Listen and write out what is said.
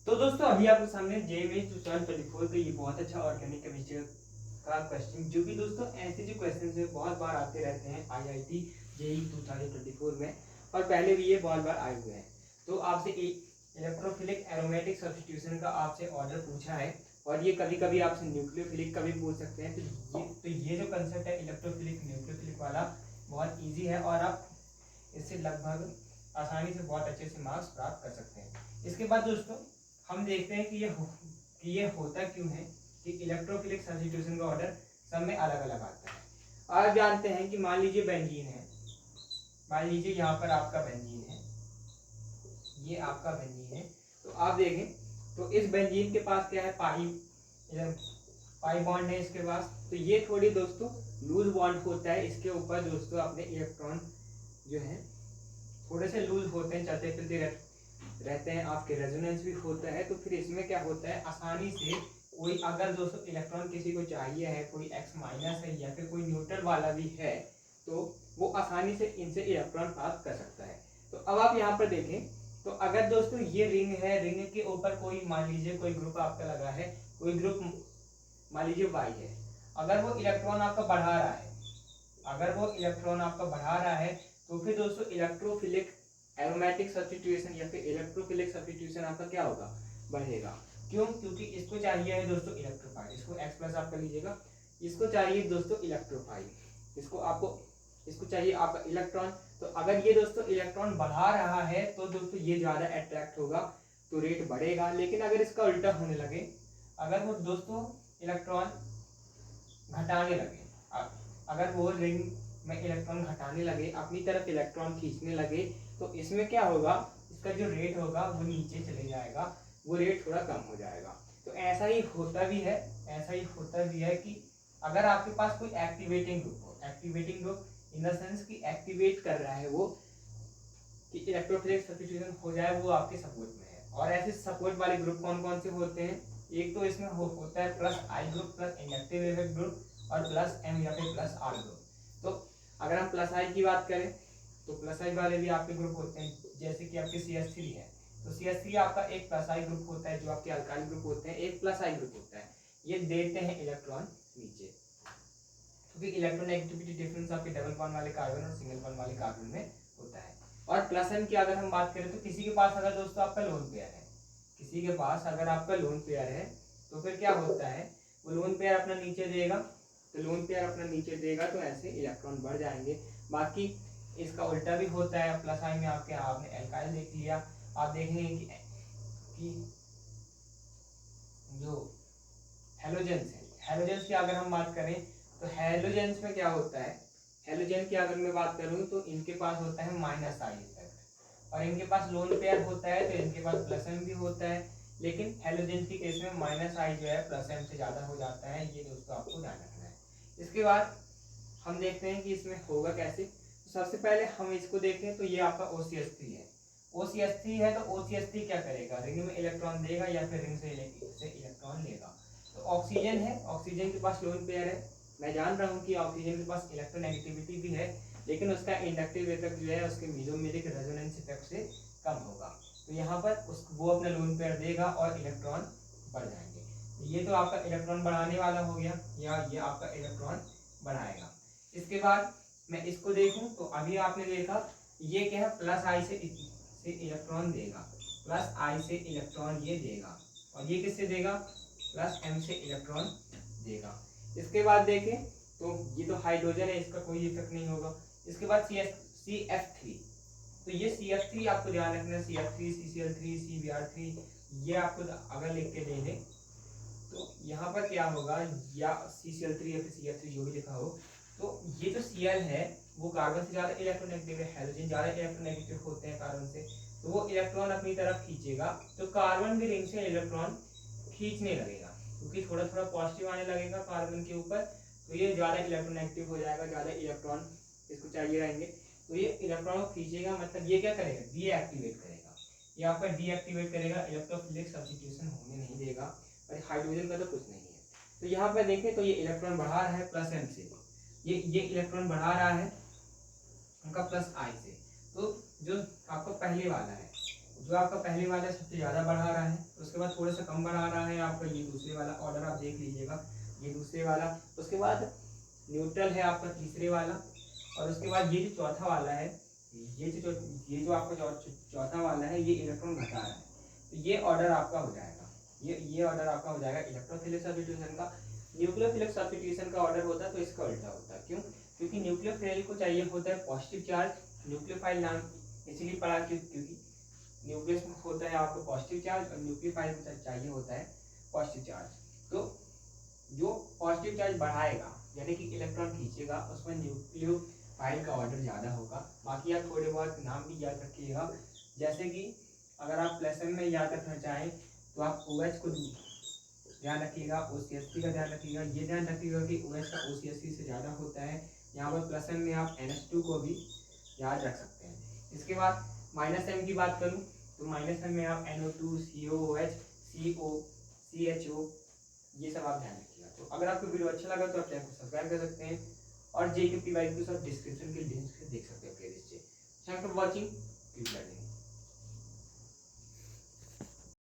तो दोस्तों अभी आपके सामने जेईई 2024 का ये बहुत अच्छा ऑर्गेनिक केमिस्ट्री का क्वेश्चन, जो कि दोस्तों ऐसे जो क्वेश्चन है बहुत बार आते रहते हैं आईआईटी जेईई 2024 में, और पहले भी ये बहुत बार आए हुए हैं। तो आपसे इलेक्ट्रोफिलिक एरोमेटिक सब्स्टिट्यूशन का आपसे ऑर्डर पूछा है, और ये कभी कभी आपसे न्यूक्लियोफिलिक का भी पूछ सकते हैं। तो ये जो कंसेप्ट है इलेक्ट्रोफिलिक न्यूक्लियोफिलिक वाला बहुत ईजी है, और आप इससे लगभग आसानी से बहुत अच्छे से मार्क्स प्राप्त कर सकते हैं। इसके बाद दोस्तों हम देखते हैं कि ये होता क्यों है कि इलेक्ट्रोफिलिक सब्स्टिट्यूशन का ऑर्डर सब में अलग अलग आता है। आप जानते हैं कि मान लीजिए बेंजीन है, मान लीजिए यहाँ पर आपका बेंजीन है, ये आपका बेंजीन है। तो आप देखें तो इस बेंजीन के पास क्या है, पाई बॉन्ड है इसके पास। तो ये थोड़ी दोस्तों लूज बॉन्ड होता है, इसके ऊपर दोस्तों अपने इलेक्ट्रॉन जो है थोड़े से लूज होते हैं, चलते फिरते रहते हैं, आपके रेजोनेंस भी होता है। तो फिर इसमें क्या होता है, आसानी से कोई अगर दोस्तों इलेक्ट्रॉन किसी को चाहिए है, कोई एक्स माइनस है या फिर कोई न्यूट्रल वाला भी है, तो वो आसानी से इनसे इलेक्ट्रॉन प्राप्त कर सकता है। तो अब आप यहाँ पर देखें, तो अगर दोस्तों ये रिंग है, रिंग के ऊपर कोई मान लीजिए कोई ग्रुप आपका लगा है, कोई ग्रुप मान लीजिए वाई है, अगर वो इलेक्ट्रॉन आपका बढ़ा रहा है, अगर वो इलेक्ट्रॉन आपका बढ़ा रहा है, तो फिर दोस्तों इलेक्ट्रोफिलिक एरोमेटिक सब्स्टिट्यूशन या फिर इलेक्ट्रोफिलिक सब्स्टिट्यूशन आपका क्या होगा, बढ़ेगा। क्यों? क्योंकि इसको चाहिए है दोस्तों इलेक्ट्रोफाइल, इसको एक्स प्लस आप कर लीजिएगा, इसको चाहिए दोस्तों इलेक्ट्रोफाइल, इसको चाहिए आपका इलेक्ट्रॉन। तो अगर ये दोस्तों इलेक्ट्रॉन बढ़ा रहा है तो दोस्तों ये ज्यादा अट्रैक्ट होगा, तो रेट बढ़ेगा। लेकिन अगर इसका उल्टा होने लगे, अगर वो दोस्तों इलेक्ट्रॉन घटाने लगे, अगर वो रिंग में इलेक्ट्रॉन घटाने लगे, अपनी तरफ इलेक्ट्रॉन खींचने लगे, तो इसमें क्या होगा, इसका जो रेट होगा वो नीचे चले जाएगा, वो रेट थोड़ा कम हो जाएगा। तो ऐसा ही होता भी है, ऐसा ही होता भी है कि अगर आपके पास कोई एक्टिवेटिंग ग्रुप हो, activating group in the sense कि एक्टिवेट कर रहा है वो, कि इलेक्ट्रोफिलिक सब्स्टिट्यूशन हो जाए, वो आपके सपोर्ट में है। और ऐसे सपोर्ट वाले ग्रुप कौन कौन से होते हैं, एक तो इसमें होता है plus I group, plus inductive effect group, और प्लस एम या फिर प्लस आर ग्रुप। तो अगर हम प्लस आई की बात करें, तो प्लस आई वाले भी आपके ग्रुप होते हैं, जैसे कि आपके CH3 है, तो CH3 आपका एक प्लस आई ग्रुप होता है, जो आपके अल्काइल ग्रुप होते हैं एक प्लस आई ग्रुप होता है, ये देते हैं इलेक्ट्रॉन नीचे, क्योंकि इलेक्ट्रॉन नेगेटिविटी डिफरेंस आपके डबल बॉन्ड वाले कार्बन और सिंगल बॉन्ड वाले कार्बन में होता है। और प्लस एन की अगर हम बात करें, तो किसी के पास अगर दोस्तों आपका लोन पेयर है, किसी के पास अगर आपका लोन पेयर है, तो फिर क्या होता है, वो लोन पेयर अपना नीचे देगा, तो लोन पेयर अपना नीचे देगा, तो ऐसे इलेक्ट्रॉन बढ़ जाएंगे। बाकी इसका उल्टा भी होता है, प्लस आई में आपके आपने एल्काइल देख लिया, आप देखेंगे कि जो हेलोजेंस है, हेलोजेंस की अगर हम बात करें, तो हेलोजेंस में क्या होता है, हेलोजन की अगर मैं बात करूं, तो इनके पास होता है माइनस आई इफेक्ट, और इनके पास लोन पेयर होता है, तो इनके पास प्लस एम भी होता है। लेकिन हेलोजन के केस में माइनस आई जो है प्लस एम से ज्यादा हो जाता है, ये दोस्तों आपको ध्यान रखना है। इसके बाद हम देखते हैं कि इसमें होगा कैसे। तो सबसे पहले हम इसको देखें, तो ये आपका OCH3 है, OCH3 है, तो OCH3 क्या करेगा, रिंग में इलेक्ट्रॉन देगा या फिर रिंग से इलेक्ट्रॉन लेगा। तो ऑक्सीजन है, ऑक्सीजन के पास लोन पेयर है, मैं जान रहा हूँ कि ऑक्सीजन के पास इलेक्ट्रोनेगेटिविटी भी है, लेकिन उसका इंडक्टिव इफेक्ट जो है उसके मेसोमेरिक रेजोनेंस इफेक्ट से कम होगा। तो यहाँ पर वो अपना लोन पेयर देगा और इलेक्ट्रॉन बढ़ जाएंगे। तो ये तो आपका इलेक्ट्रॉन बढ़ाने वाला हो गया, या ये आपका इलेक्ट्रॉन बढ़ाएगा। इसके बाद मैं इसको देखूं, तो अभी आपने देखा ये क्या है, प्लस आई से इलेक्ट्रॉन देगा, प्लस आई से इलेक्ट्रॉन ये देगा, और ये किससे देगा, प्लस एम से इलेक्ट्रॉन देगा। इसके बाद देखें, तो ये तो हाइड्रोजन है, इसका कोई इफेक्ट नहीं होगा। इसके बाद CF3, तो ये CF3 आपको ध्यान रखना, CF3 CCl3 CBr3, ये आपको अगर लिख के दे दें, तो यहाँ पर क्या होगा, या CCl3 या फिर CF3 जो भी लिखा हो, तो ये जो Cl है वो कार्बन से ज्यादा इलेक्ट्रोनेगेटिव है, हाइड्रोजन ज्यादा इलेक्ट्रोनेगेटिव होते हैं कार्बन से, तो वो इलेक्ट्रॉन अपनी तरफ खींचेगा, तो कार्बन भी रिंग से इलेक्ट्रॉन खींचने लगेगा, क्योंकि थोड़ा थोड़ा पॉजिटिव आने लगेगा कार्बन के ऊपर, तो ये ज्यादा इलेक्ट्रोनेगेटिव हो जाएगा, ज्यादा इलेक्ट्रॉन इसको चाहिए रहेंगे, तो ये इलेक्ट्रॉन को खींचेगा, मतलब ये क्या करेगा, डीएक्टिवेट करेगा, ये आपका डीएक्टिवेट करेगा, इलेक्ट्रोफिलिक सब्स्टिट्यूशन होने नहीं देगा। और हाइड्रोजन का तो कुछ नहीं है। तो यहाँ पर देखें, तो ये इलेक्ट्रॉन बढ़ा रहा है प्लस एम से, ये इलेक्ट्रॉन बढ़ा रहा है उनका प्लस आई से, तो जो आपका पहले वाला है, जो आपका पहले वाला सबसे ज्यादा बढ़ा रहा है, उसके उसके बाद थोड़ा सा कम बना रहा है आपका ये दूसरे वाला ऑर्डर, आप देख लीजिएगा ये दूसरे वाला। उसके बाद न्यूट्रल है आपका तीसरे वाला, और उसके बाद ये जो चौथा वाला है, ये जो आपका चौथा वाला है, ये इलेक्ट्रॉन घटा रहा है। तो ये ऑर्डर आपका हो जाएगा, ये ऑर्डर आपका हो जाएगा इलेक्ट्रोफिलिक सब्स्टिट्यूशन का। न्यूक्लियोफिलिक सब्स्टिट्यूशन का ऑर्डर होता है तो इसका उल्टा होता है। क्यों? क्योंकि न्यूक्लियोफिल को चाहिए होता है पॉजिटिव चार्ज, न्यूक्लियोफाइल नाम इसलिए पढ़ा क्योंकि न्यूक्लियस में होता है आपको पॉजिटिव चार्ज और न्यूक्लियोफाइल में चाहिए होता है पॉजिटिव चार्ज। तो जो पॉजिटिव चार्ज बढ़ाएगा यानी कि इलेक्ट्रॉन खींचेगा, उसमें न्यूक्लियोफाइल का ऑर्डर ज़्यादा होगा। बाकी आप थोड़े बहुत नाम भी याद रखिएगा, जैसे कि अगर आप प्लस में याद रखना चाहें तो आप OH को ध्यान रखिएगा, OCH का ध्यान रखिएगा। ये ध्यान रखिएगा कि OH का OCH से ज़्यादा होता है। यहाँ पर प्लस में आप NH2 को भी याद रख सकते हैं। इसके बाद माइनस M की बात करूँ तो माइनस M में आप NO2, COOH, CO, CHO, ये सब आप ध्यान रखिएगा। तो अगर आपको वीडियो अच्छा लगा तो आप चैनल को सब्सक्राइब कर सकते हैं और JKP वाई को सब डिस्क्रिप्शन के लिंक से देख सकते हैं प्लेलिस्ट से। Thank for watching, keep learning.